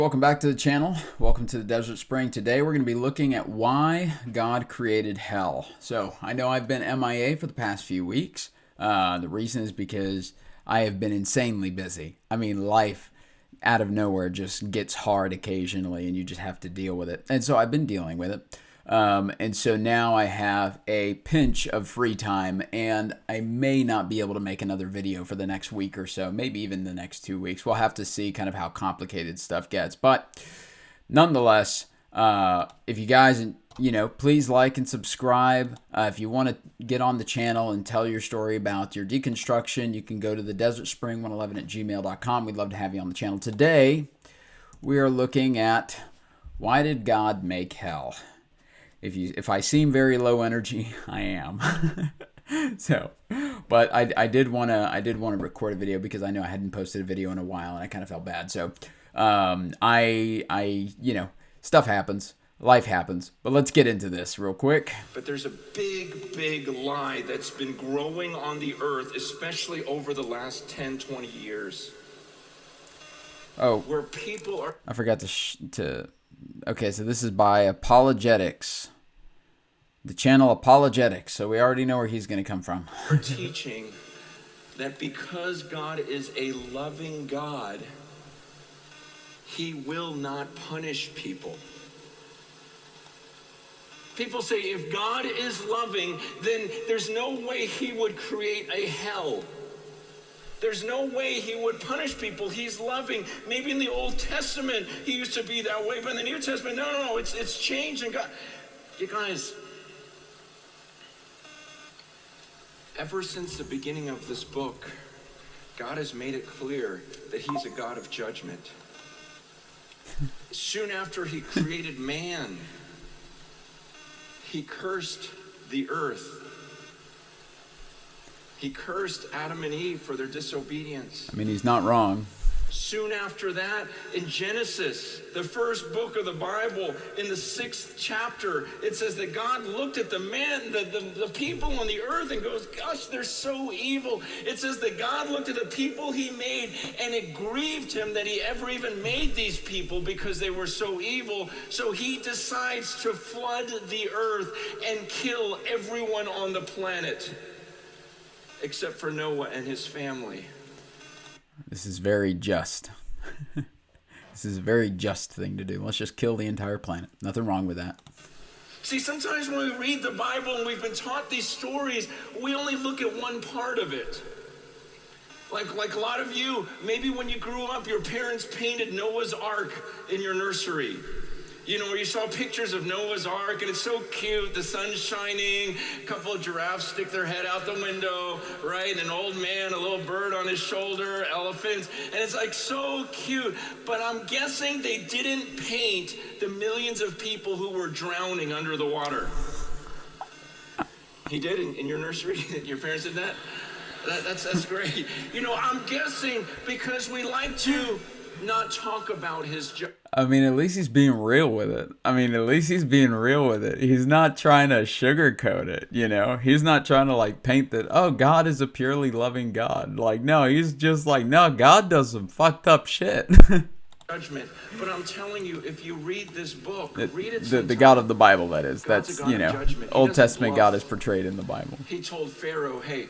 Welcome back to the channel. Welcome to the Desert Spring. Today we're going to be looking at why God created hell. So I know I've been MIA for the past few weeks. The reason is because I have been insanely busy. I mean, life out of nowhere just gets hard occasionally and you just have to deal with it. And so I've been dealing with it. And so now I have a pinch of free time and I may not be able to make another video for the next week or so, maybe even the next 2 weeks. We'll have to see kind of how complicated stuff gets. But nonetheless, if you guys, please like and subscribe. If you want to get on the channel and tell your story about your deconstruction, you can go to the desertspring111@gmail.com. We'd love to have you on the channel. Today, we are looking at why did God make hell? If I seem very low energy, I am. But I did want to record a video because I know I hadn't posted a video in a while and I kind of felt bad. So stuff happens, life happens. But let's get into this real quick. But there's a big lie that's been growing on the earth, especially over the last 10, 20 years. Oh, where people are. I forgot to. Okay, so this is by Apologetics. The channel Apologetics. So we already know where he's going to come from. We're teaching that because God is a loving God, he will not punish people. People say if God is loving, then there's no way he would create a hell. There's no way he would punish people. He's loving. Maybe in the Old Testament he used to be that way, but in the New Testament, no, it's changed. And God, you guys, ever since the beginning of this book, God has made it clear that he's a God of judgment. Soon after he created man, he cursed the earth. He cursed Adam and Eve for their disobedience. I mean, he's not wrong. Soon after that, in Genesis, the first book of the Bible, in the 6th chapter, it says that God looked at the man, the people on the earth and goes, gosh, they're so evil. It says that God looked at the people he made and it grieved him that he ever even made these people because they were so evil. So he decides to flood the earth and kill everyone on the planet except for Noah and his family. This is very just. This is a very just thing to do. Let's just kill the entire planet. Nothing wrong with that. See, sometimes when we read the Bible and we've been taught these stories, we only look at one part of it. Like a lot of you, maybe when you grew up, your parents painted Noah's Ark in your nursery. You know, where you saw pictures of Noah's Ark, and it's so cute, the sun's shining, a couple of giraffes stick their head out the window, right? An old man, a little bird on his shoulder, elephants, and it's like so cute. But I'm guessing they didn't paint the millions of people who were drowning under the water. He did in your nursery? Your parents did that? That's great. You know, I'm guessing because we like to not talk about his job. I mean, at least he's being real with it. He's not trying to sugarcoat it, He's not trying to, paint that, oh, God is a purely loving God. No, he's just no, God does some fucked up shit. Judgment. But I'm telling you, if you read this book, read it the God of the Bible, that is. God's That's, Old Testament God is portrayed in the Bible. He told Pharaoh, hey,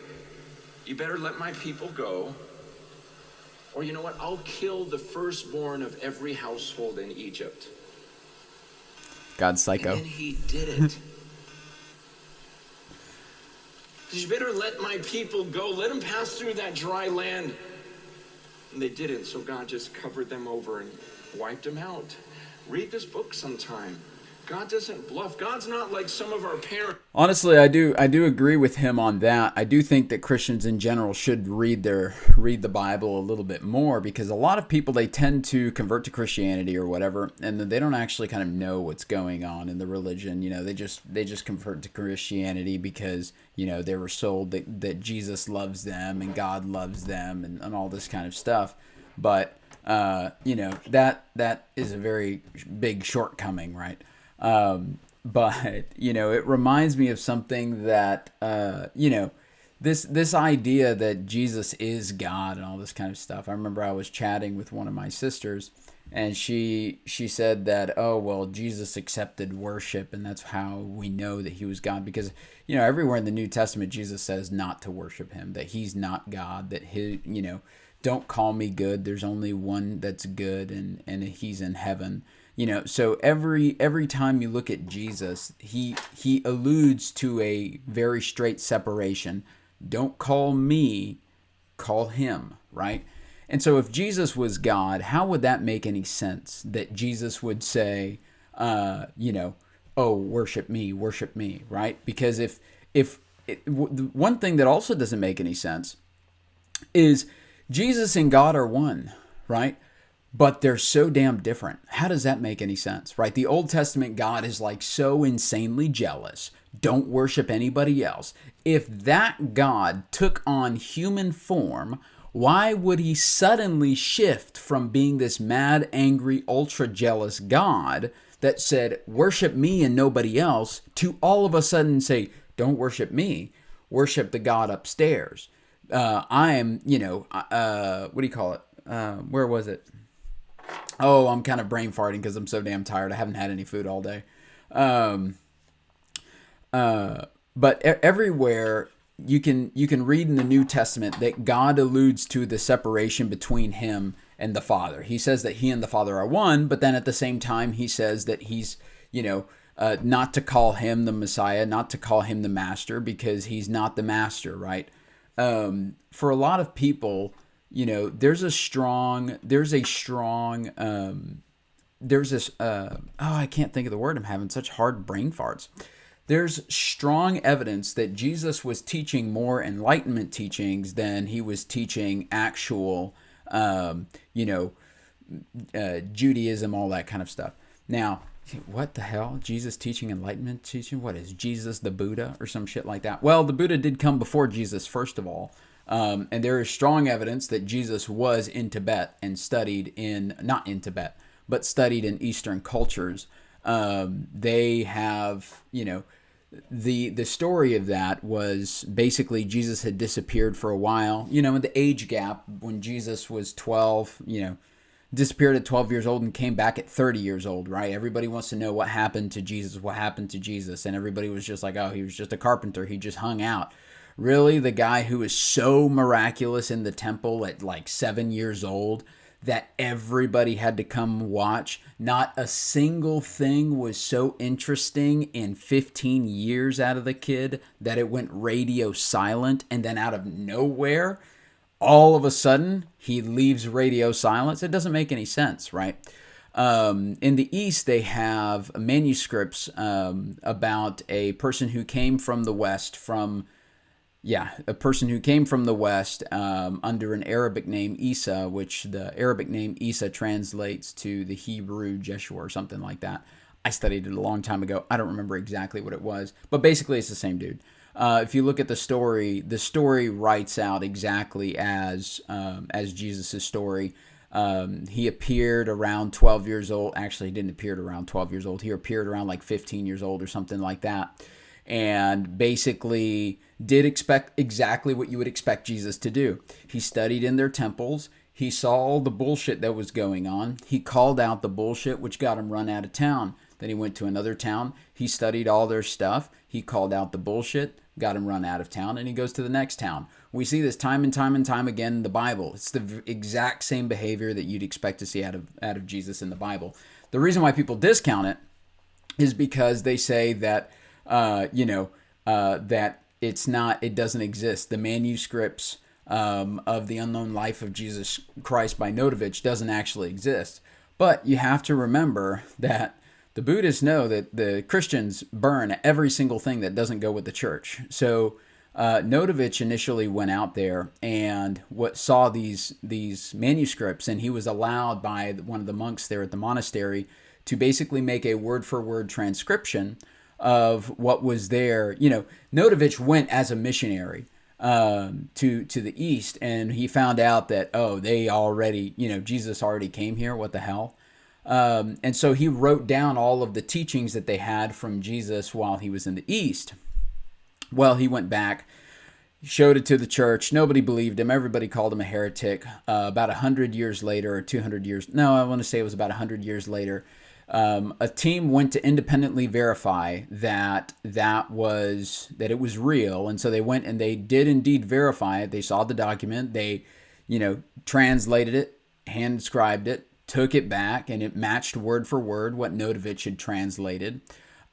you better let my people go. Or you know what? I'll kill the firstborn of every household in Egypt. God's psycho. And then he did it. You better let my people go. Let them pass through that dry land. And they didn't, so God just covered them over and wiped them out. Read this book sometime. God doesn't bluff. God's not like some of our parents. Honestly, I do agree with him on that. I do think that Christians in general should read the Bible a little bit more, because a lot of people, they tend to convert to Christianity or whatever, and then they don't actually kind of know what's going on in the religion. They just convert to Christianity because they were sold that Jesus loves them and God loves them and all this kind of stuff. But that is a very big shortcoming, right? But, it reminds me of something that, this idea that Jesus is God and all this kind of stuff. I remember I was chatting with one of my sisters and she said that, oh well, Jesus accepted worship, and that's how we know that he was God, because everywhere in the New Testament Jesus says not to worship him, that he's not God, that don't call me good, there's only one that's good, and he's in heaven. So every time you look at Jesus, he alludes to a very straight separation. Don't call me, call him, right? And so if Jesus was God, how would that make any sense that Jesus would say, oh, worship me, right? Because one thing that also doesn't make any sense is Jesus and God are one, right? But they're so damn different. How does that make any sense, right? The Old Testament God is like so insanely jealous. Don't worship anybody else. If that God took on human form, why would he suddenly shift from being this mad, angry, ultra jealous God that said, worship me and nobody else, to all of a sudden say, don't worship me, worship the God upstairs? I am, what do you call it? Where was it? Oh, I'm kind of brain farting because I'm so damn tired. I haven't had any food all day. But everywhere you can read in the New Testament that God alludes to the separation between him and the Father. He says that he and the Father are one, but then at the same time he says that he's, not to call him the Messiah, not to call him the Master, because he's not the Master, right? For a lot of people, there's this, I can't think of the word. I'm having such hard brain farts. There's strong evidence that Jesus was teaching more enlightenment teachings than he was teaching actual, Judaism, all that kind of stuff. Now, what the hell? Jesus teaching enlightenment teaching? What is Jesus, the Buddha or some shit like that? Well, the Buddha did come before Jesus, first of all. And there is strong evidence that Jesus was in Tibet and studied not in Tibet, but studied in Eastern cultures. They have, the story of that was basically Jesus had disappeared for a while, in the age gap when Jesus was 12, disappeared at 12 years old and came back at 30 years old, right? Everybody wants to know what happened to Jesus, and everybody was just like, oh, he was just a carpenter. He just hung out. Really, the guy who was so miraculous in the temple at like 7 years old that everybody had to come watch. Not a single thing was so interesting in 15 years out of the kid that it went radio silent, and then out of nowhere, all of a sudden, he leaves radio silence. It doesn't make any sense, right? In the East, they have manuscripts about a person who came from the West under an Arabic name, Isa, which the Arabic name Isa translates to the Hebrew Jeshua or something like that. I studied it a long time ago. I don't remember exactly what it was, but basically it's the same dude. If you look at the story writes out exactly as Jesus' story. He appeared around 12 years old. Actually, he didn't appear around 12 years old. He appeared around like 15 years old or something like that. And basically did expect exactly what you would expect Jesus to do. He studied in their temples. He saw all the bullshit that was going on. He called out the bullshit, which got him run out of town. Then he went to another town. He studied all their stuff. He called out the bullshit, got him run out of town, and he goes to the next town. We see this time and time and time again in the Bible. It's the exact same behavior that you'd expect to see out of Jesus in the Bible. The reason why people discount it is because they say that that it doesn't exist. The manuscripts of the unknown life of Jesus Christ by Notovich doesn't actually exist. But you have to remember that the Buddhists know that the Christians burn every single thing that doesn't go with the church. So Notovich initially went out there and saw these manuscripts, and he was allowed by one of the monks there at the monastery to basically make a word-for-word transcription of what was there. Notovich went as a missionary to the East, and he found out that, they already, Jesus already came here. What the hell? And so he wrote down all of the teachings that they had from Jesus while he was in the East. Well, he went back, showed it to the church. Nobody believed him. Everybody called him a heretic. About 100 years later, or 200 years, no, I want to say it was about 100 years later, a team went to independently verify that it was real. And so they went and they did indeed verify it. They saw the document. They, translated it, hand scribed it, took it back, and it matched word for word what Notovich had translated.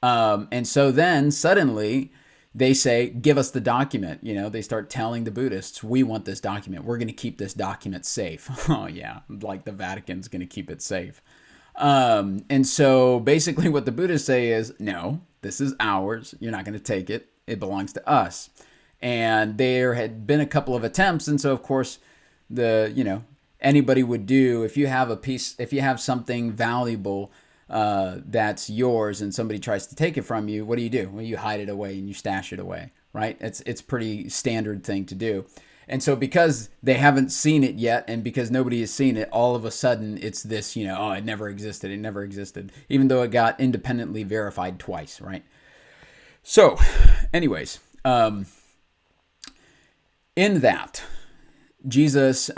And so then suddenly they say, give us the document. They start telling the Buddhists, we want this document. We're going to keep this document safe. Oh, yeah, like the Vatican's going to keep it safe. And so basically what the Buddhists say is, no, this is ours. You're not going to take it. It belongs to us. And there had been a couple of attempts. And so, of course, anybody would do, if you have something valuable that's yours and somebody tries to take it from you, what do? Well, you hide it away and you stash it away, right? It's pretty standard thing to do. And so because they haven't seen it yet and because nobody has seen it, all of a sudden it's this, it never existed, even though it got independently verified twice, right? So anyways, in that, Jesus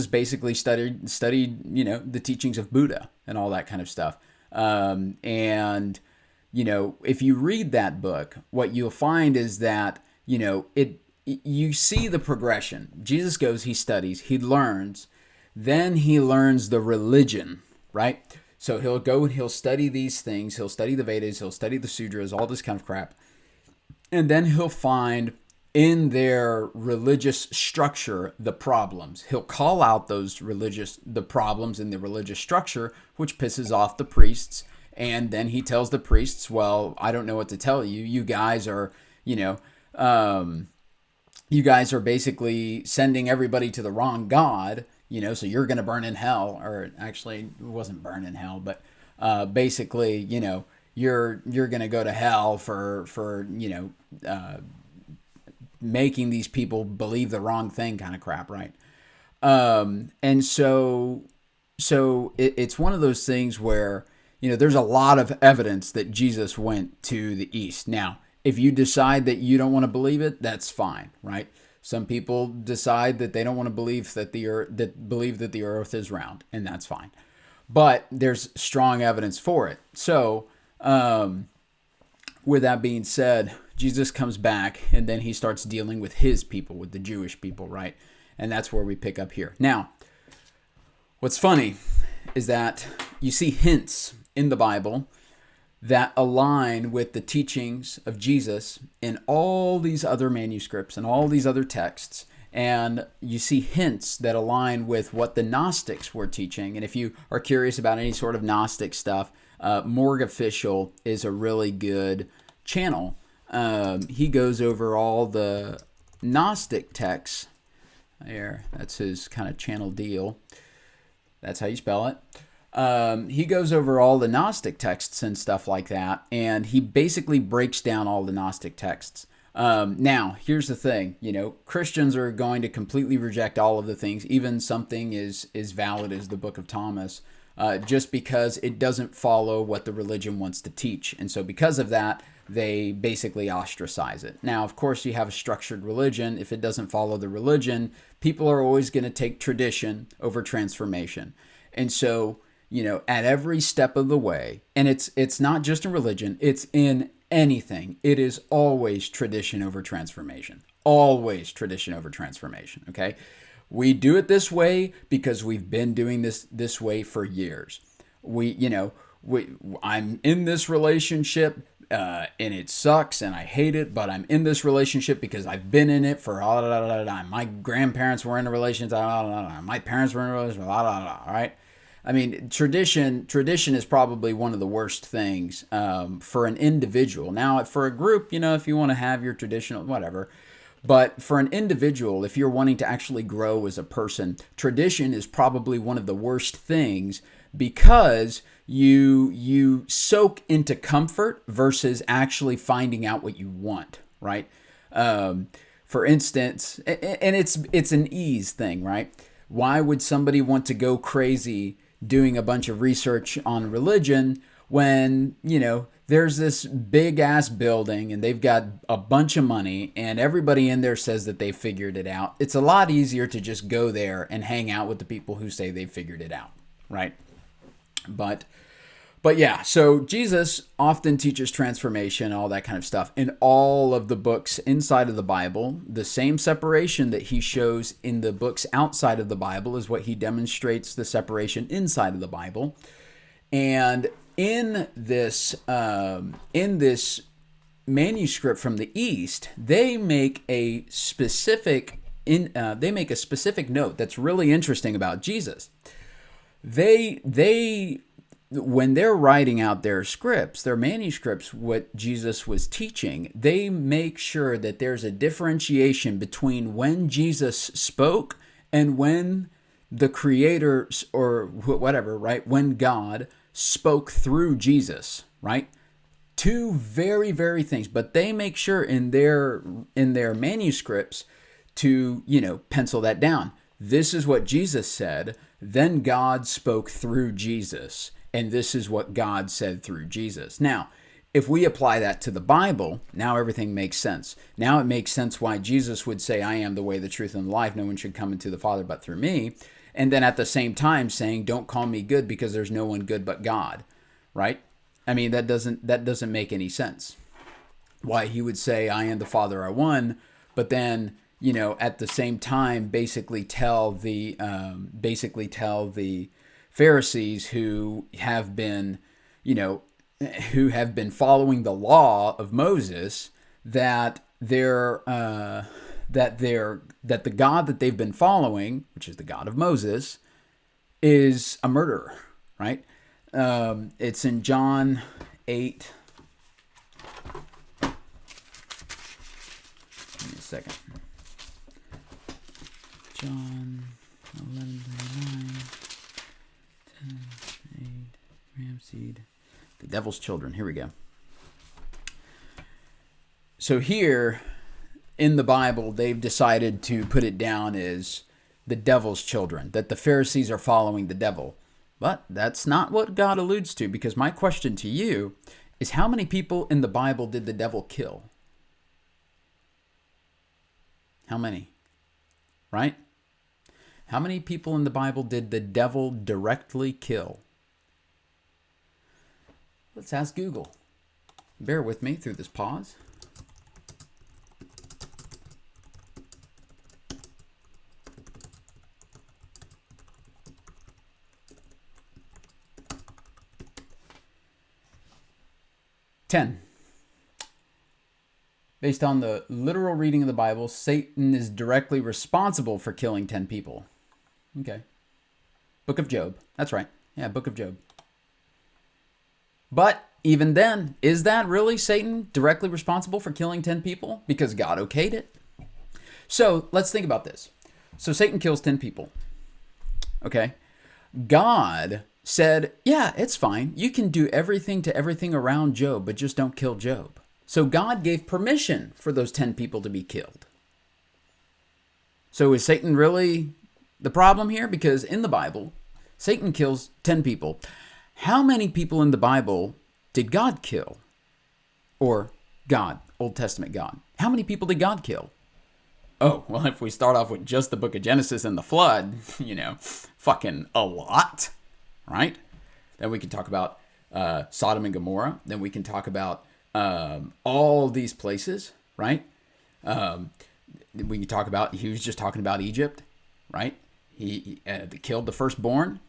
basically studied, the teachings of Buddha and all that kind of stuff. And if you read that book, what you'll find is that, you see the progression. Jesus goes, he studies, he learns, then he learns the religion, right? So he'll go and he'll study these things. He'll study the Vedas, he'll study the Sutras, all this kind of crap. And then he'll find in their religious structure the problems. He'll call out the problems in the religious structure, which pisses off the priests. And then he tells the priests, well, I don't know what to tell you. You guys are, basically sending everybody to the wrong God, so you're going to burn in hell. Or actually, it wasn't burn in hell, but basically, you're going to go to hell for making these people believe the wrong thing kind of crap, right? And so it's one of those things where, there's a lot of evidence that Jesus went to the East. Now, if you decide that you don't want to believe it, that's fine, right? Some people decide that they don't want to believe that the earth is round, and that's fine. But there's strong evidence for it. So, with that being said, Jesus comes back and then he starts dealing with his people, with the Jewish people, right? And that's where we pick up here. Now, what's funny is that you see hints in the Bible that align with the teachings of Jesus in all these other manuscripts and all these other texts. And you see hints that align with what the Gnostics were teaching. And if you are curious about any sort of Gnostic stuff, Morg Official is a really good channel. He goes over all the Gnostic texts. There, that's his kind of channel deal. That's how you spell it. He goes over all the Gnostic texts and stuff like that, and he basically breaks down all the Gnostic texts. Now, here's the thing, Christians are going to completely reject all of the things, even something as valid as the Book of Thomas, just because it doesn't follow what the religion wants to teach. And so because of that, they basically ostracize it. Now, of course, you have a structured religion. If it doesn't follow the religion, people are always going to take tradition over transformation. And so, at every step of the way, and it's not just in religion, it's in anything. It is always tradition over transformation. Always tradition over transformation, okay? We do it this way because we've been doing this way for years. I'm in this relationship and it sucks and I hate it, but I'm in this relationship because I've been in it for my grandparents were in a relationship, my parents were in a relationship, right? I mean, tradition is probably one of the worst things for an individual. Now, for a group, if you want to have your traditional, whatever. But for an individual, if you're wanting to actually grow as a person, tradition is probably one of the worst things because you soak into comfort versus actually finding out what you want, right? For instance, and it's an ease thing, right? Why would somebody want to go crazy doing a bunch of research on religion when, there's this big ass building and they've got a bunch of money and everybody in there says that they figured it out, it's a lot easier to just go there and hang out with the people who say they figured it out, right? But yeah, so Jesus often teaches transformation, all that kind of stuff in all of the books inside of the Bible. The same separation that he shows in the books outside of the Bible is what he demonstrates the separation inside of the Bible. And in this manuscript from the East, they make a specific note that's really interesting about Jesus. When they're writing out their scripts, their manuscripts, what Jesus was teaching, they make sure that there's a differentiation between when Jesus spoke and when the Creator or whatever, right? When God spoke through Jesus, right? Two very, very things, but they make sure in their manuscripts to, pencil that down. This is what Jesus said, then God spoke through Jesus. And this is what God said through Jesus. Now, if we apply that to the Bible, now everything makes sense. Now it makes sense why Jesus would say, I am the way, the truth, and the life. No one should come into the Father but through me. And then at the same time saying, don't call me good because there's no one good but God, right? I mean, that doesn't make any sense. Why he would say, I and the Father are one, but then, at the same time, basically tell the Pharisees who have been following the law of Moses that the God that they've been following, which is the God of Moses, is a murderer, right? It's in John 8. Give me a second. John 11:39. 8, ram seed, the devil's children. Here we go. So here in the Bible, they've decided to put it down as the devil's children, that the Pharisees are following the devil. But that's not what God alludes to, because my question to you is, how many people in the Bible did the devil kill? How many? Right? How many people in the Bible did the devil directly kill? Let's ask Google. Bear with me through this pause. Ten. Based on the literal reading of the Bible, Satan is directly responsible for killing 10 people. Okay. Book of Job. That's right. Yeah, Book of Job. But even then, is that really Satan directly responsible for killing 10 people? Because God okayed it. So let's think about this. So Satan kills 10 people. Okay. God said, yeah, it's fine. You can do everything to everything around Job, but just don't kill Job. So God gave permission for those 10 people to be killed. So is Satan really the problem here? Because in the Bible, Satan kills 10 people. How many people in the Bible did God kill? Or God, Old Testament God. How many people did God kill? Oh, well, if we start off with just the book of Genesis and the flood, fucking a lot, right? Then we can talk about Sodom and Gomorrah. Then we can talk about all these places, right? We can talk about, he was just talking about Egypt, right? He killed the firstborn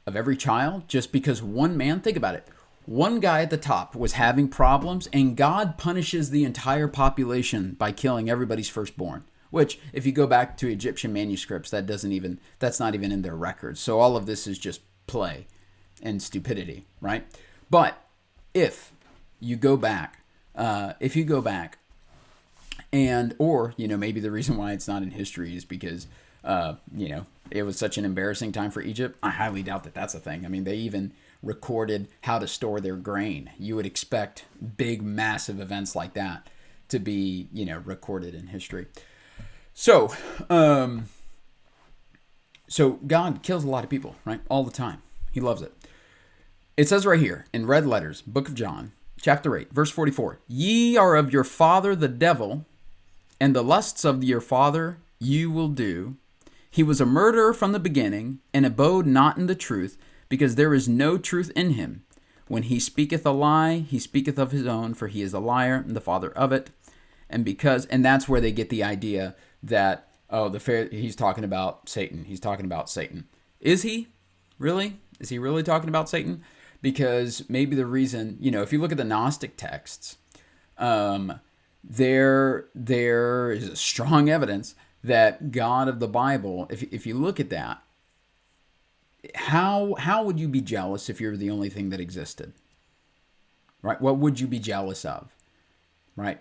of every child just because one man, think about it, one guy at the top was having problems, and God punishes the entire population by killing everybody's firstborn. Which, if you go back to Egyptian manuscripts, that's not even in their records. So all of this is just play and stupidity, right? But if you go back, and or maybe the reason why it's not in history is because it was such an embarrassing time for Egypt. I highly doubt that that's a thing. I mean, they even recorded how to store their grain. You would expect big, massive events like that to be, recorded in history. So God kills a lot of people, right? All the time. He loves it. It says right here in red letters, book of John, chapter 8, verse 44, ye are of your father the devil, and the lusts of your father you will do. He was a murderer from the beginning, and abode not in the truth, because there is no truth in him. When he speaketh a lie, he speaketh of his own, for he is a liar, and the father of it. And that's where they get the idea that, he's talking about Satan. He's talking about Satan. Is he? Really? Is he really talking about Satan? Because maybe the reason, if you look at the Gnostic texts, there is strong evidence that God of the Bible, if you look at that, how would you be jealous if you're the only thing that existed? Right? What would you be jealous of? Right?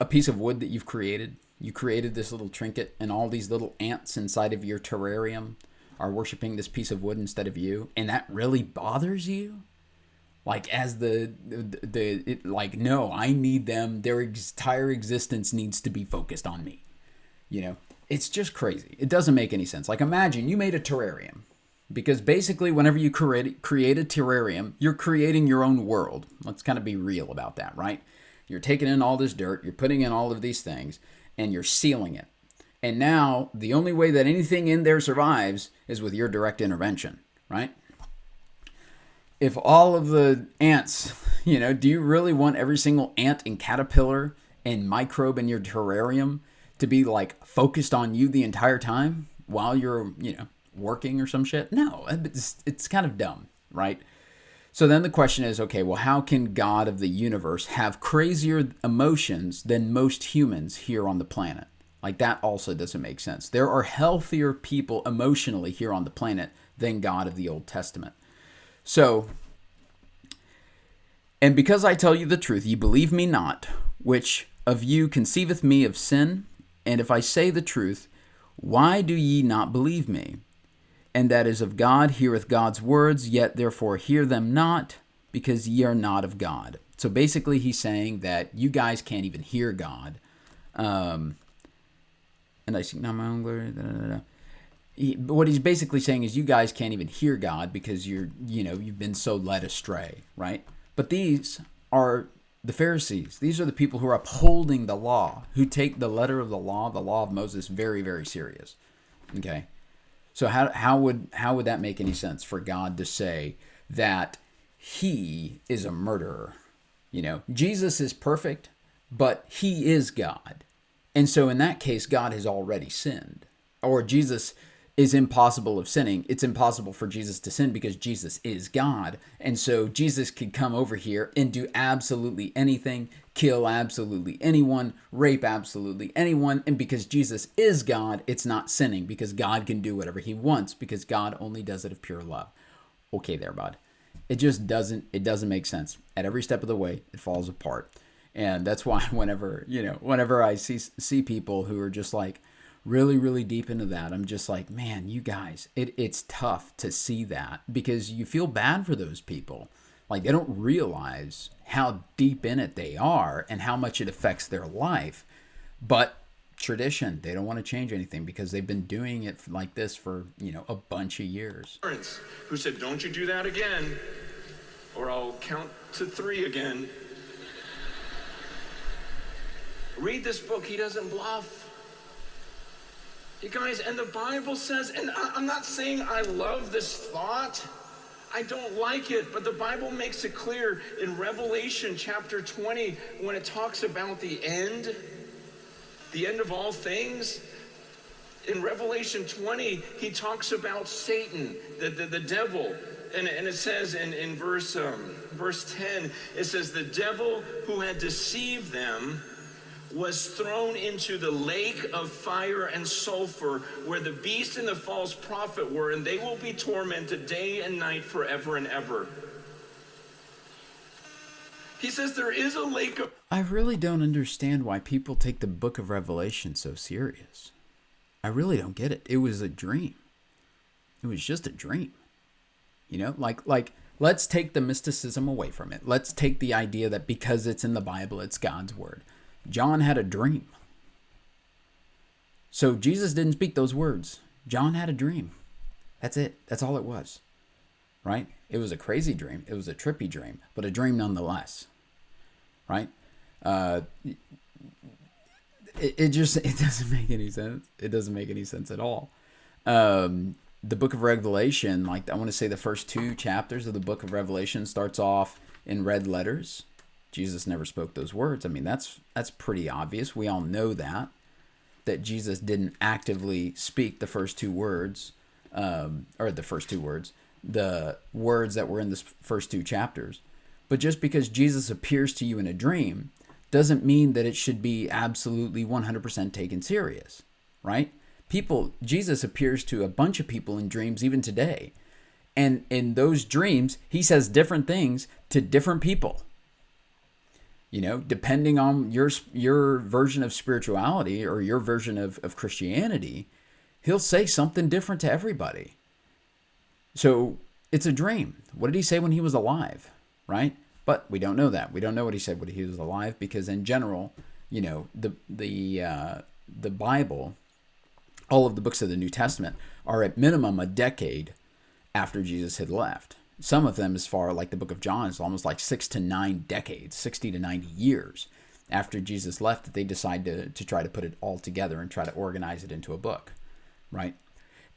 A piece of wood that you've created. You created this little trinket, and all these little ants inside of your terrarium are worshiping this piece of wood instead of you, and that really bothers you? Like, as no, I need them. Their entire existence needs to be focused on me. It's just crazy. It doesn't make any sense. Like, imagine you made a terrarium, because basically whenever you create a terrarium, you're creating your own world. Let's kind of be real about that, right? You're taking in all this dirt, you're putting in all of these things, and you're sealing it. And now the only way that anything in there survives is with your direct intervention, right? If all of the ants, do you really want every single ant and caterpillar and microbe in your terrarium to be like focused on you the entire time while you're, working or some shit? No, it's kind of dumb, right? So then the question is, okay, well, how can God of the universe have crazier emotions than most humans here on the planet? Like, that also doesn't make sense. There are healthier people emotionally here on the planet than God of the Old Testament. So, and because I tell you the truth, ye believe me not, which of you conceiveth me of sin? And if I say the truth, why do ye not believe me? And that is of God, heareth God's words, yet therefore hear them not, because ye are not of God. So basically he's saying that you guys can't even hear God. And I seek not my own glory. What he's basically saying is you guys can't even hear God because you've been so led astray, right? But these are the Pharisees. These are the people who are upholding the law, who take the letter of the law of Moses, very, very serious. Okay, so how would that make any sense for God to say that he is a murderer? Jesus is perfect, but he is God. And so in that case, God has already sinned. Or Jesus is impossible of sinning. It's impossible for Jesus to sin because Jesus is God. And so Jesus could come over here and do absolutely anything, kill absolutely anyone, rape absolutely anyone. And because Jesus is God, it's not sinning because God can do whatever he wants because God only does it of pure love. Okay there, bud. It doesn't make sense. At every step of the way, it falls apart. And that's why whenever I see people who are just like really, really deep into that, I'm just like, man, you guys, it's tough to see that because you feel bad for those people. Like, they don't realize how deep in it they are and how much it affects their life. But tradition, they don't want to change anything because they've been doing it like this for, a bunch of years. Who said, don't you do that again, or I'll count to 3 again. Read this book. He doesn't bluff. You guys, and the Bible says, and I'm not saying I love this thought. I don't like it, but the Bible makes it clear in Revelation chapter 20 when it talks about the end of all things. In Revelation 20, he talks about Satan, the devil. And it says in verse 10, it says, the devil who had deceived them was thrown into the lake of fire and sulfur where the beast and the false prophet were, and they will be tormented day and night forever and ever. He says there is a lake of... I really don't understand why people take the book of Revelation so serious. I really don't get it. It was a dream. It was just a dream. Like let's take the mysticism away from it. Let's take the idea that because it's in the Bible, it's God's word. John had a dream. So Jesus didn't speak those words. John had a dream. That's it. That's all it was. right? It was a crazy dream. It was a trippy dream, but a dream nonetheless, right? It doesn't make any sense. It doesn't make any sense at all. The book of Revelation, like I want to say the first 2 chapters of the book of Revelation starts off in red letters. Jesus never spoke those words. I mean, that's pretty obvious. We all know that Jesus didn't actively speak the first 2 words, the words that were in the first 2 chapters. But just because Jesus appears to you in a dream doesn't mean that it should be absolutely 100% taken serious, right? Jesus appears to a bunch of people in dreams even today. And in those dreams, he says different things to different people. You know, depending on your version of spirituality or your version of Christianity, he'll say something different to everybody. So it's a dream. What did he say when he was alive, right? But we don't know that. We don't know what he said when he was alive because in general, you know, the Bible, all of the books of the New Testament are at minimum a decade after Jesus had left. Some of them, as far like the book of John, is almost like 6 to 9 decades, 60 to 90 years after Jesus left that they decide to try to put it all together and try to organize it into a book, right?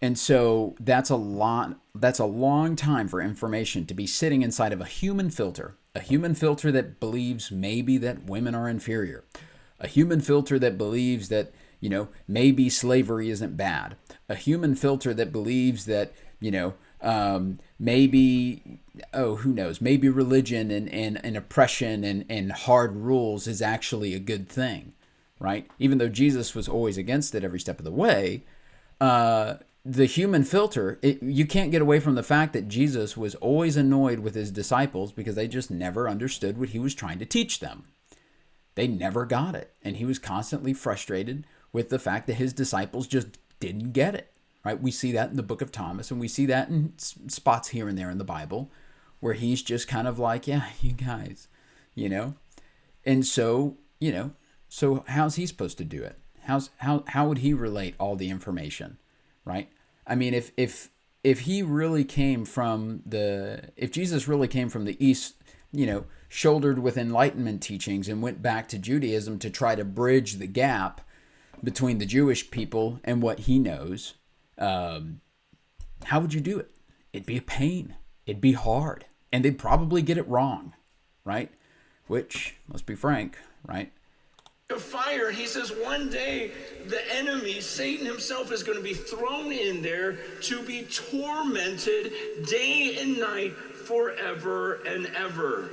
And so that's a long time for information to be sitting inside of a human filter that believes maybe that women are inferior, a human filter that believes that, you know, maybe slavery isn't bad, a human filter that believes that, you know, maybe, who knows, maybe religion and oppression and hard rules is actually a good thing, right? Even though Jesus was always against it every step of the way, the human filter, you can't get away from the fact that Jesus was always annoyed with his disciples because they just never understood what he was trying to teach them. They never got it. And he was constantly frustrated with the fact that his disciples just didn't get it, right? We see that in the book of Thomas, and we see that in spots here and there in the Bible where he's just kind of like, yeah, you guys, you know? And so, you know, so how's he supposed to do it? How would he relate all the information, right? I mean, if he really came from if Jesus really came from the East, you know, shouldered with enlightenment teachings and went back to Judaism to try to bridge the gap between the Jewish people and what he knows, how would you do it? It'd be a pain. It'd be hard. And they'd probably get it wrong, right? Which, let's be frank, right? Of fire, he says one day the enemy, Satan himself, is going to be thrown in there to be tormented day and night forever and ever.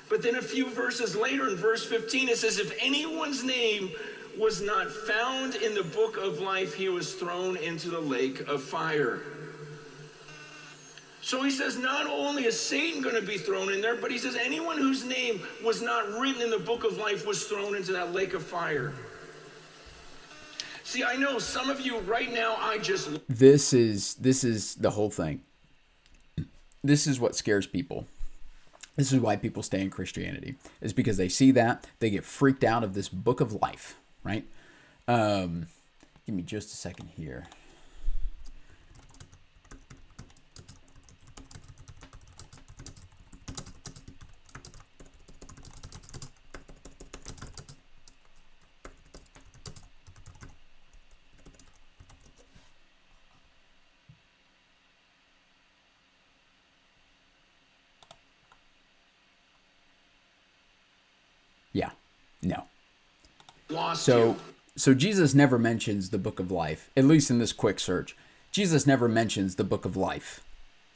But then a few verses later in verse 15, it says, if anyone's name was not found in the book of life, he was thrown into the lake of fire. So he says not only is Satan going to be thrown in there, but he says anyone whose name was not written in the book of life was thrown into that lake of fire. See, I know some of you right now, This is the whole thing. This is what scares people. This is why people stay in Christianity, is because they see that, they get freaked out of this book of life, right? Give me just a second here. Yeah, no. So Jesus never mentions the book of life, at least in this quick search. Jesus never mentions the book of life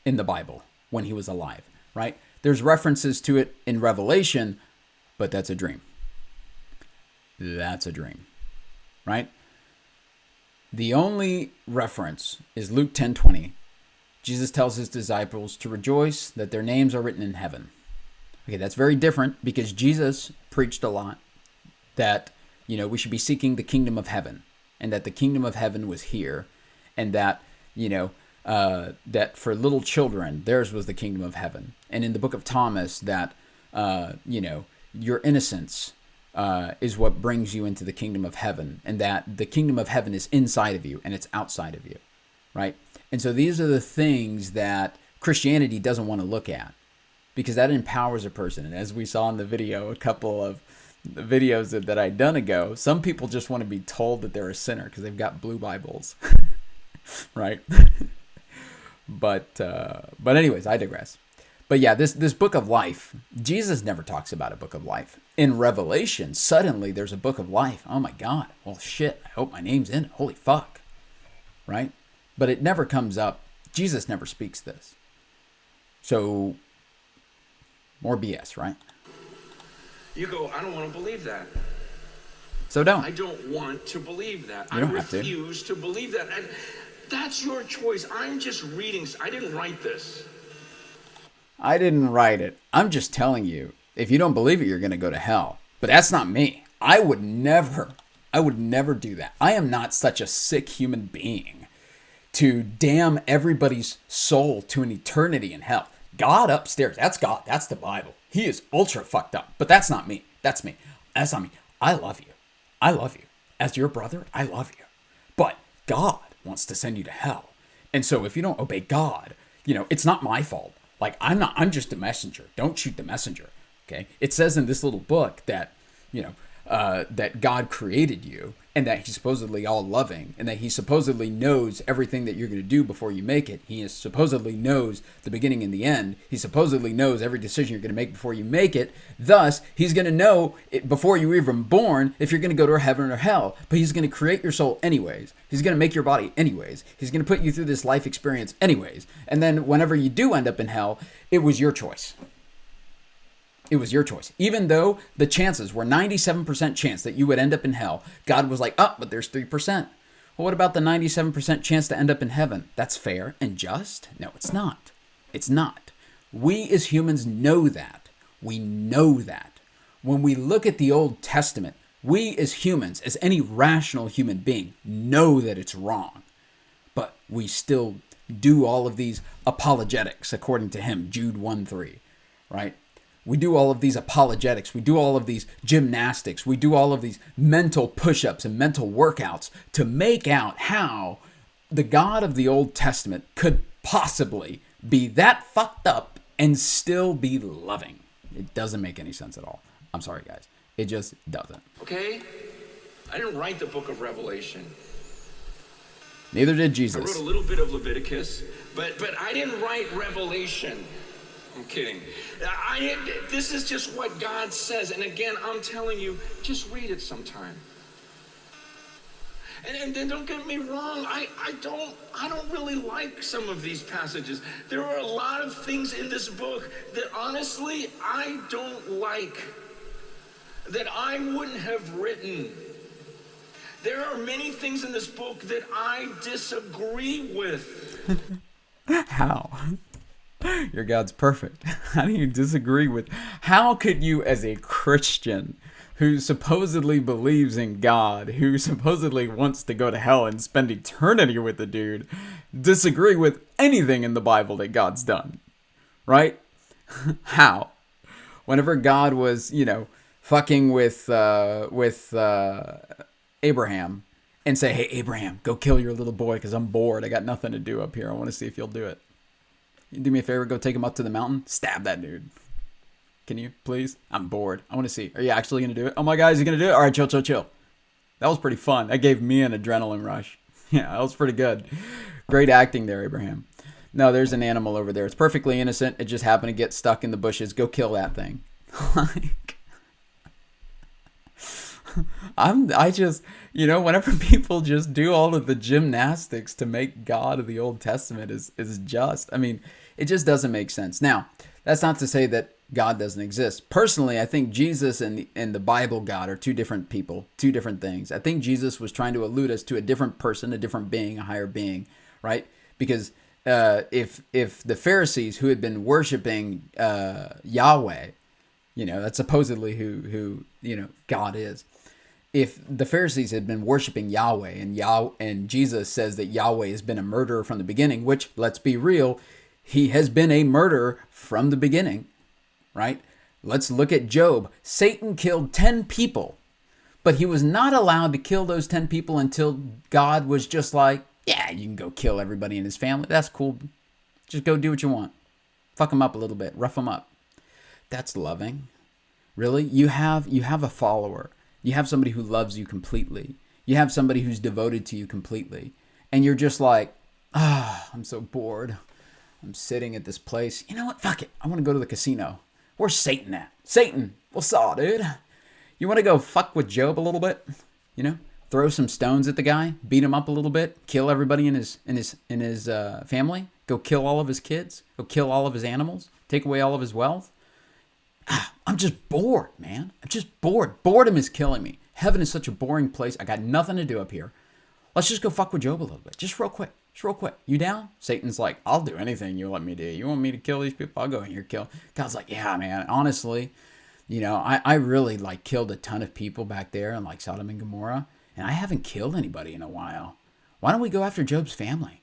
in the Bible when he was alive, right? There's references to it in Revelation, but that's a dream. That's a dream, right? The only reference is Luke 10:20. Jesus tells his disciples to rejoice that their names are written in heaven. Okay, that's very different because Jesus preached a lot that, you know, we should be seeking the kingdom of heaven and that the kingdom of heaven was here and that, you know, that for little children, theirs was the kingdom of heaven. And in the book of Thomas that, you know, your innocence is what brings you into the kingdom of heaven and that the kingdom of heaven is inside of you and it's outside of you, right? And so these are the things that Christianity doesn't want to look at, because that empowers a person. And as we saw in the video, a couple of the videos that I'd done ago, some people just want to be told that they're a sinner because they've got blue Bibles, right? But anyways, I digress. But yeah, this book of life, Jesus never talks about a book of life. In Revelation, suddenly there's a book of life. Oh my God. Well, shit, I hope my name's in it. Holy fuck. Right? But it never comes up. Jesus never speaks this. So, more BS, right? You go, I don't want to believe that. So don't. I don't want to believe that. You don't have to. I refuse to believe that. And that's your choice. I'm just reading. I didn't write this. I didn't write it. I'm just telling you, if you don't believe it, you're going to go to hell. But that's not me. I would never do that. I am not such a sick human being to damn everybody's soul to an eternity in hell. God upstairs, that's God. That's the Bible. He is ultra fucked up. But that's not me. That's me. That's not me. I love you. I love you. As your brother, I love you. But God wants to send you to hell. And so if you don't obey God, it's not my fault. Like, I'm just a messenger. Don't shoot the messenger. Okay. It says in this little book that, that God created you, and that he's supposedly all loving, and that he supposedly knows everything that you're going to do before you make it. He supposedly knows the beginning and the end. He supposedly knows every decision you're going to make before you make it. Thus, he's going to know it before you're even born if you're going to go to heaven or hell. But he's going to create your soul anyways. He's going to make your body anyways. He's going to put you through this life experience anyways. And then whenever you do end up in hell, it was your choice. It was your choice. Even though the chances were 97% chance that you would end up in hell, God was like, but there's 3%. Well, what about the 97% chance to end up in heaven? That's fair and just? No, it's not. It's not. We as humans know that. We know that. When we look at the Old Testament, we as humans, as any rational human being, know that it's wrong. But we still do all of these apologetics, according to him, Jude 1:3, right? We do all of these apologetics. We do all of these gymnastics. We do all of these mental push-ups and mental workouts to make out how the God of the Old Testament could possibly be that fucked up and still be loving. It doesn't make any sense at all. I'm sorry, guys. It just doesn't. Okay? I didn't write the book of Revelation. Neither did Jesus. I wrote a little bit of Leviticus, but I didn't write Revelation. I'm kidding. This is just what God says. And again, I'm telling you, just read it sometime. And then don't get me wrong, I don't really like some of these passages. There are a lot of things in this book that honestly I don't like, that I wouldn't have written. There are many things in this book that I disagree with. How? Your God's perfect. How do you disagree with? How could you, as a Christian who supposedly believes in God, who supposedly wants to go to hell and spend eternity with the dude, disagree with anything in the Bible that God's done? Right? How? Whenever God was, fucking with Abraham and say, hey, Abraham, go kill your little boy because I'm bored. I got nothing to do up here. I want to see if you'll do it. You do me a favor, go take him up to the mountain, stab that dude. Can you, please? I'm bored. I want to see. Are you actually going to do it? Oh my God, is he going to do it? All right, chill. That was pretty fun. That gave me an adrenaline rush. Yeah, that was pretty good. Great acting there, Abraham. No, there's an animal over there. It's perfectly innocent. It just happened to get stuck in the bushes. Go kill that thing. Whenever people just do all of the gymnastics to make God of the Old Testament is just, it just doesn't make sense. Now, that's not to say that God doesn't exist. Personally, I think Jesus and the Bible God are two different people, two different things. I think Jesus was trying to allude us to a different person, a different being, a higher being, right? Because if the Pharisees who had been worshiping Yahweh, that's supposedly who God is. If the Pharisees had been worshiping Yahweh and Jesus says that Yahweh has been a murderer from the beginning, which, let's be real, he has been a murderer from the beginning, right? Let's look at Job. Satan killed 10 people, but he was not allowed to kill those 10 people until God was just like, yeah, you can go kill everybody in his family. That's cool. Just go do what you want. Fuck them up a little bit. Rough them up. That's loving. Really? You have a follower. You have somebody who loves you completely. You have somebody who's devoted to you completely. And you're just like, I'm so bored. I'm sitting at this place. You know what? Fuck it. I want to go to the casino. Where's Satan at? Satan, what's up, dude? You want to go fuck with Job a little bit? You know? Throw some stones at the guy, beat him up a little bit, kill everybody in his family, go kill all of his kids, go kill all of his animals, take away all of his wealth. I'm just bored, man. I'm just bored. Boredom is killing me. Heaven is such a boring place. I got nothing to do up here. Let's just go fuck with Job a little bit. Just real quick. You down? Satan's like, I'll do anything you let me do. You want me to kill these people? I'll go in here kill. God's like, yeah, man. Honestly, you know, I really like killed a ton of people back there in like Sodom and Gomorrah. And I haven't killed anybody in a while. Why don't we go after Job's family?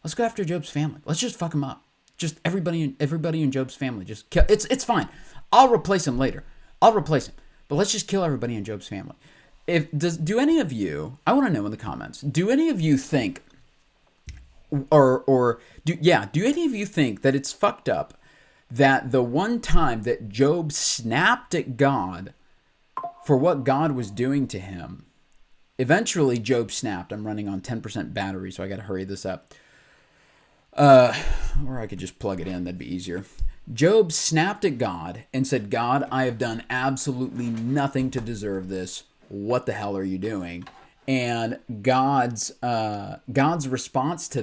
Let's go after Job's family. Let's just fuck him up. Just everybody in Job's family. Just kill. It's fine. I'll replace him later. But let's just kill everybody in Job's family. Do any of you? I want to know in the comments. Do any of you think, do any of you think that it's fucked up that the one time that Job snapped at God for what God was doing to him? Eventually, Job snapped. I'm running on 10% battery, so I got to hurry this up. Or I could just plug it in. That'd be easier. Job snapped at God and said, God, I have done absolutely nothing to deserve this. What the hell are you doing? And God's response to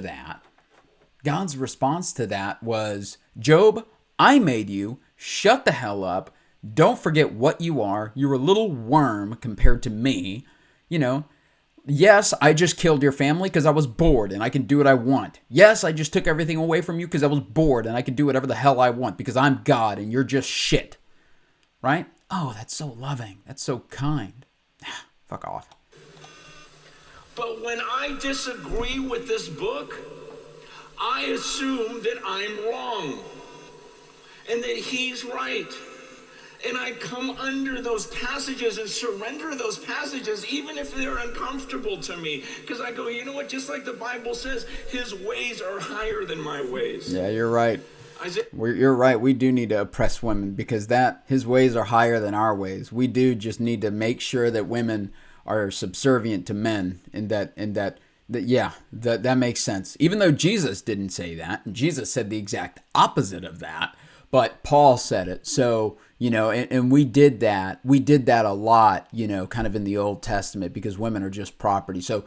that was, Job, I made you. Shut the hell up. Don't forget what you are. You're a little worm compared to me. You know, yes, I just killed your family because I was bored and I can do what I want. Yes, I just took everything away from you because I was bored and I can do whatever the hell I want because I'm God and you're just shit. Right? Oh, that's so loving. That's so kind. Fuck off. But when I disagree with this book, I assume that I'm wrong and that he's right. And I come under those passages and surrender those passages, even if they're uncomfortable to me. Because I go, you know what? Just like the Bible says, his ways are higher than my ways. Yeah, you're right. You're right. We do need to oppress women because his ways are higher than our ways. We do just need to make sure that women are subservient to men, and that makes sense. Even though Jesus didn't say that, and Jesus said the exact opposite of that, but Paul said it. So, you know, and we did that. We did that a lot, you know, kind of in the Old Testament because women are just property. So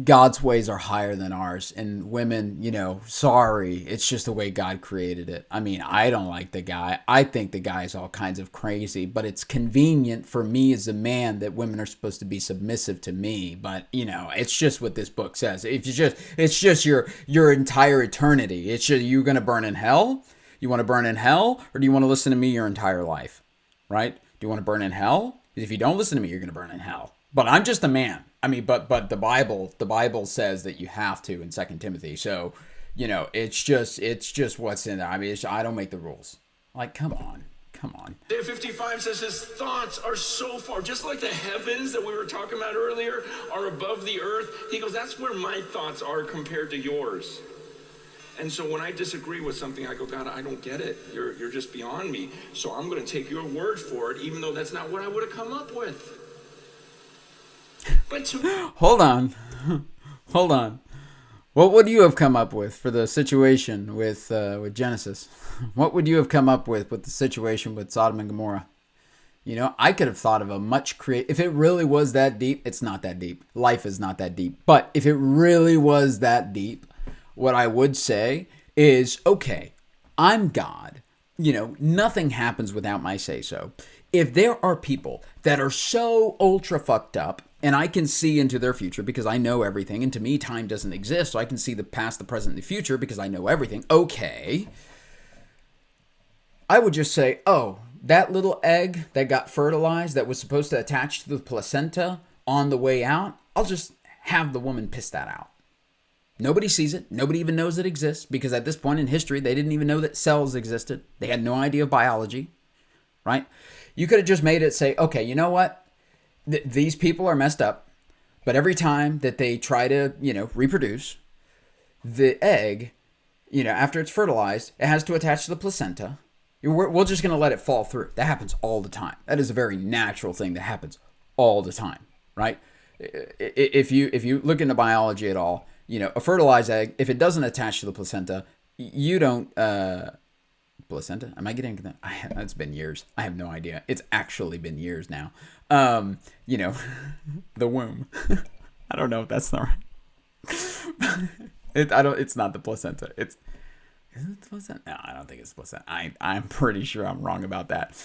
God's ways are higher than ours. And women, you know, sorry, it's just the way God created it. I mean, I don't like the guy. I think the guy is all kinds of crazy, but it's convenient for me as a man that women are supposed to be submissive to me. But, you know, it's just what this book says. It's just your entire eternity. It's just, you're going to burn in hell. You want to burn in hell, or do you want to listen to me your entire life? Right? Do you want to burn in hell? Because if you don't listen to me, you're going to burn in hell. But I'm just a man. I mean, but the Bible says that you have to in 2 Timothy. So, you know, it's just what's in there. I mean, I don't make the rules. Like, come on. Isaiah 55 says his thoughts are so far, just like the heavens that we were talking about earlier are above the earth. He goes, that's where my thoughts are compared to yours. And so when I disagree with something, I go, God, I don't get it. You're just beyond me. So I'm going to take your word for it, even though that's not what I would have come up with. But Hold on. What would you have come up with for the situation with Genesis? What would you have come up with the situation with Sodom and Gomorrah? You know, I could have thought of a much if it really was that deep. It's not that deep. Life is not that deep. But if it really was that deep, what I would say is, okay, I'm God. You know, nothing happens without my say-so. If there are people that are so ultra fucked up, and I can see into their future because I know everything, and to me, time doesn't exist, so I can see the past, the present, and the future because I know everything. Okay. I would just say, oh, that little egg that got fertilized that was supposed to attach to the placenta on the way out, I'll just have the woman piss that out. Nobody sees it. Nobody even knows it exists because at this point in history, they didn't even know that cells existed. They had no idea of biology, right? You could have just made it say, okay, you know what? These people are messed up, but every time that they try to, you know, reproduce, the egg after it's fertilized, it has to attach to the placenta. We're just going to let it fall through. That happens all the time. That is a very natural thing that happens all the time, right? If you look into biology at all, a fertilized egg, if it doesn't attach to the placenta, you don't placenta. Am I getting that? It's been years. I have no idea. It's actually been years now. The womb. I don't know if that's not right. It's not the placenta. Is it the placenta? No, I don't think it's the placenta. I'm pretty sure I'm wrong about that.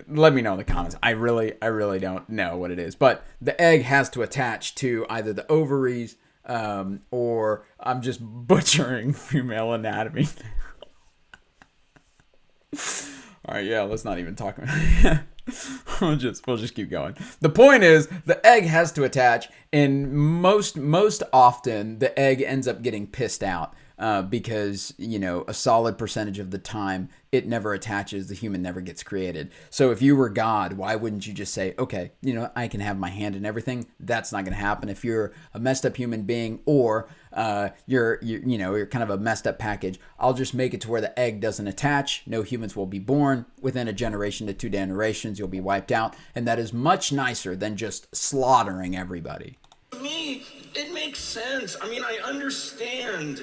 Let me know in the comments. I really don't know what it is. But the egg has to attach to either the ovaries, or I'm just butchering female anatomy. All right, yeah, let's not even talk about it. We'll just keep going. The point is, the egg has to attach, and most often the egg ends up getting pissed out because a solid percentage of the time it never attaches. The human never gets created. So if you were God, why wouldn't you just say, okay, I can have my hand in everything? That's not going to happen. If you're a messed up human being, or you're kind of a messed up package, I'll just make it to where the egg doesn't attach. No humans will be born. Within a generation to 2 generations, you'll be wiped out. And that is much nicer than just slaughtering everybody. To me, it makes sense. I mean, I understand.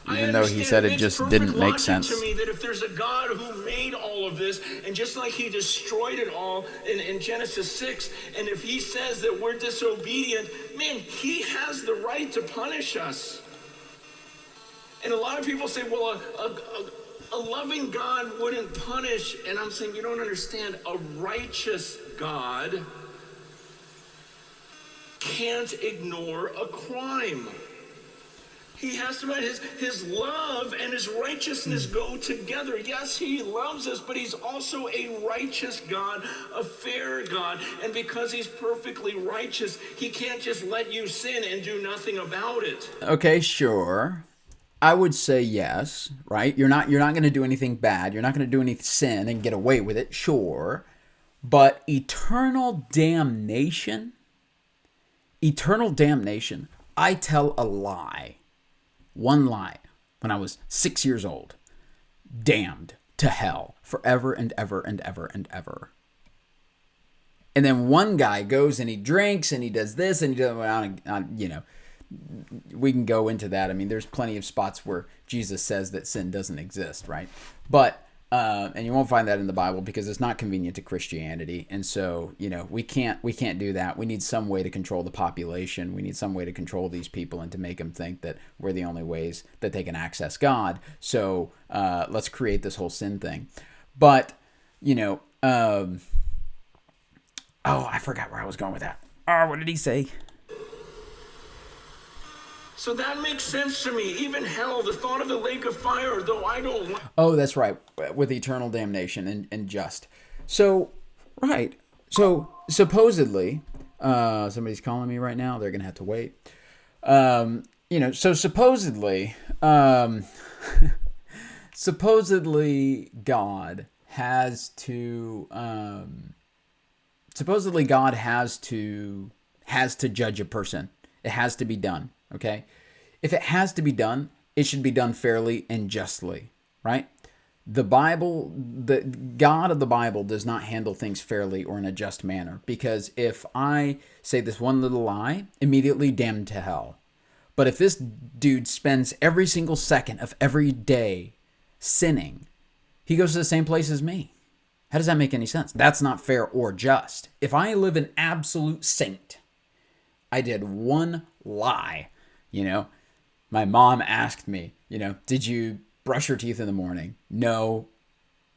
Even though he said it just didn't make sense to me that if there's a God who made all of this, and just like he destroyed it all in Genesis 6, and if he says that we're disobedient, man, he has the right to punish us. And a lot of people say, well, a loving God wouldn't punish, and I'm saying you don't understand. A righteous God can't ignore a crime. He has to, his love and his righteousness go together. Yes, he loves us, but he's also a righteous God, a fair God. And because he's perfectly righteous, he can't just let you sin and do nothing about it. Okay, sure. I would say yes, right? You're not going to do anything bad. You're not going to do any sin and get away with it, sure. But eternal damnation, I tell a lie. One lie, when I was 6 years old, damned to hell forever and ever and ever and ever. And then one guy goes and he drinks and he does this and he does, we can go into that. I mean, there's plenty of spots where Jesus says that sin doesn't exist, right? But and you won't find that in the Bible because it's not convenient to Christianity. And so, we can't do that. We need some way to control the population. We need some way to control these people and to make them think that we're the only ways that they can access God. So let's create this whole sin thing. But, I forgot where I was going with that. Oh, what did he say? So that makes sense to me. Even hell, the thought of the lake of fire, though I don't... Oh, that's right. With eternal damnation and just. So, right. So, supposedly, somebody's calling me right now. They're going to have to wait. So supposedly, supposedly God has to judge a person. It has to be done. Okay? If it has to be done, it should be done fairly and justly, right? The Bible, the God of the Bible does not handle things fairly or in a just manner, because if I say this one little lie, immediately damned to hell. But if this dude spends every single second of every day sinning, he goes to the same place as me. How does that make any sense? That's not fair or just. If I live an absolute saint, I did one lie. My mom asked me, did you brush your teeth in the morning? No,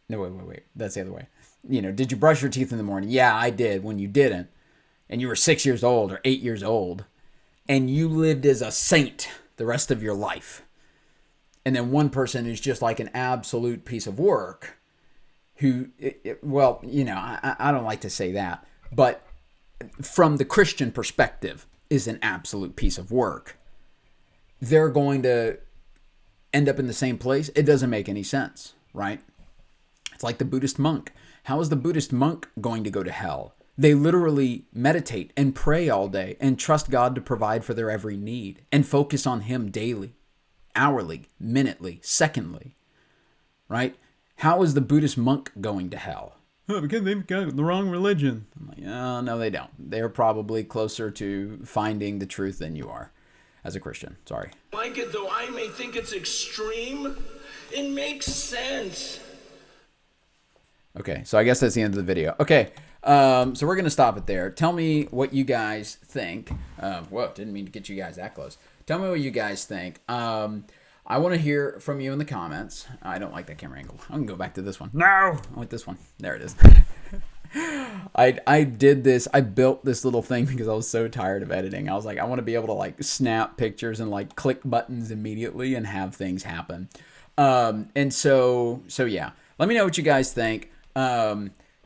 wait. That's the other way. Did you brush your teeth in the morning? Yeah, I did. When you didn't, and you were 6 years old or 8 years old, and you lived as a saint the rest of your life. And then one person who's just like an absolute piece of work who, I don't like to say that, but from the Christian perspective is an absolute piece of work. They're going to end up in the same place. It doesn't make any sense, right? It's like the Buddhist monk. How is the Buddhist monk going to go to hell? They literally meditate and pray all day and trust God to provide for their every need and focus on Him daily. hourly, minutely, secondly, right? How is the Buddhist monk going to hell? Oh, because they've got the wrong religion. I'm like, oh, no, they don't. They're probably closer to finding the truth than you are as a Christian. Sorry. Like it, though I may think it's extreme, it makes sense. Okay, so I guess that's the end of the video. Okay, so we're going to stop it there. Tell me what you guys think. Whoa, didn't mean to get you guys that close. Tell me what you guys think. I want to hear from you in the comments. I don't like that camera angle. I'm going to go back to this one. No! I want this one. There it is. I did this. I built this little thing because I was so tired of editing. I was like, I want to be able to like snap pictures and like click buttons immediately and have things happen. And so yeah. Let me know what you guys think.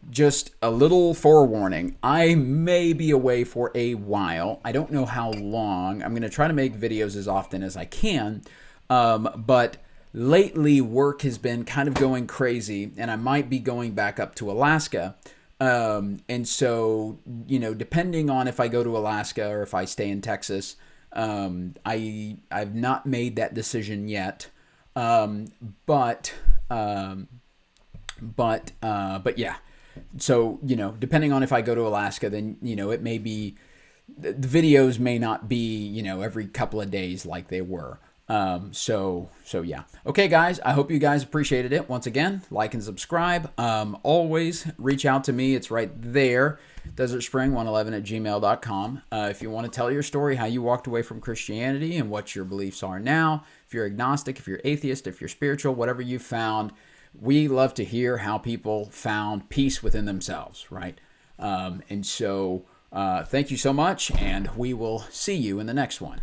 Just a little forewarning. I may be away for a while. I don't know how long. I'm going to try to make videos as often as I can. But lately work has been kind of going crazy and I might be going back up to Alaska. And so, you know, depending on if I go to Alaska or if I stay in Texas, I've not made that decision yet. But yeah. So, you know, depending on if I go to Alaska, then, you know, it may be, the videos may not be, you know, every couple of days like they were. So yeah. Okay, guys, I hope you guys appreciated it. Once again, like and subscribe. Always reach out to me. It's right there, desertspring111@gmail.com. If you want to tell your story, how you walked away from Christianity and what your beliefs are now, if you're agnostic, if you're atheist, if you're spiritual, whatever you found, we love to hear how people found peace within themselves, right? And so thank you so much, and we will see you in the next one.